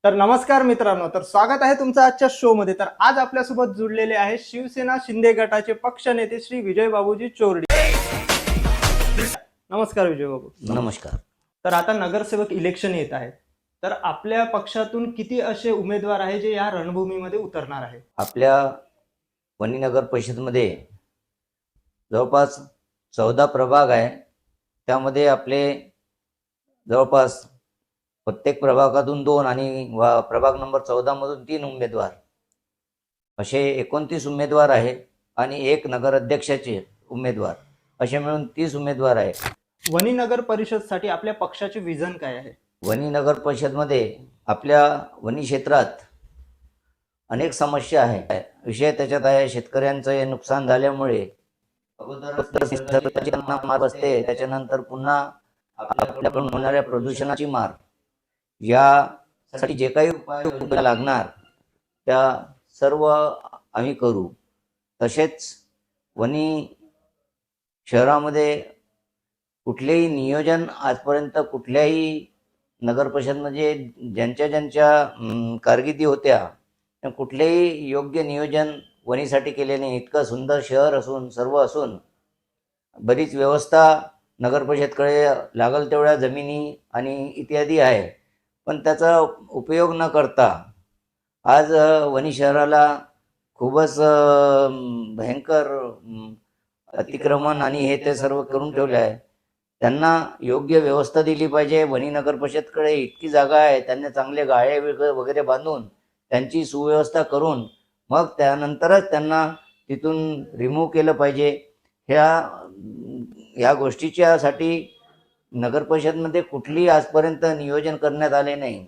तर नमस्कार मित्रांनो, तर स्वागत आहे तुमचं आजच्या शो मध्ये. तर आज आपल्यासोबत जुळलेले आहे शिवसेना शिंदे गटाचे पक्ष नेते श्री विजय बाबूजी चोरडी. नमस्कार विजय बाबू. नमस्कार. तर आता नगरसेवक इलेक्शन येत आहे, तर आपल्या पक्षातून किती असे उमेदवार आहे जे या रणभूमीमध्ये उतरणार आहे? आपल्या वणी नगर परिषदमध्ये जवळपास 14 प्रभाग आहे. त्यामध्ये आपले जवळपास प्रत्येक प्रभागातून 2 आणि प्रभाग नंबर 14 मधून 3 उमेदवार असे 29 उमेदवार आहे आणि एक नगर अध्यक्षाचे उमेदवार असे मिळून 30 उमेदवार आहे. वणी नगर परिषदसाठी आपल्या पक्षाचे विजन काय आहे? वणी नगर परिषदमध्ये आपल्या वणी क्षेत्रात अनेक समस्या आहे. विषय त्याच्यात आहे शेतकऱ्यांचं हे नुकसान झाल्यामुळे अगोदर मार बसते, त्याच्यानंतर पुन्हा आपल्याकडून होणाऱ्या प्रदूषणाची मार, यासाठी जे काही उपाय लागणार त्या सर्व आम्ही करू. तसेच वणी शहरामध्ये कुठलेही नियोजन आजपर्यंत कुठल्याही नगर परिषदमध्ये ज्यांच्या कारकिर्दी होत्या त्या कुठलेही योग्य नियोजन वणीसाठी केले नाही. इतकं सुंदर शहर असून सर्व असून बरीच व्यवस्था नगर परिषदकडे लागल तेवढ्या जमिनी आणि इत्यादी आहे, पण त्याचा उपयोग न करता आज वणी शहराला खूपच भयंकर अतिक्रमण आणि हे ते सर्व करून ठेवले आहे. त्यांना योग्य व्यवस्था दिली पाहिजे. वणी नगर परिषदकडे इतकी जागा आहे, त्यांनी चांगले गाळे वगैरे बांधून त्यांची सुव्यवस्था करून मग त्यानंतरच त्यांना तिथून रिमूव्ह केलं पाहिजे. ह्या गोष्टीच्यासाठी नगर परिषदमध्ये कुठलीही आजपर्यंत नियोजन करण्यात आले नाही.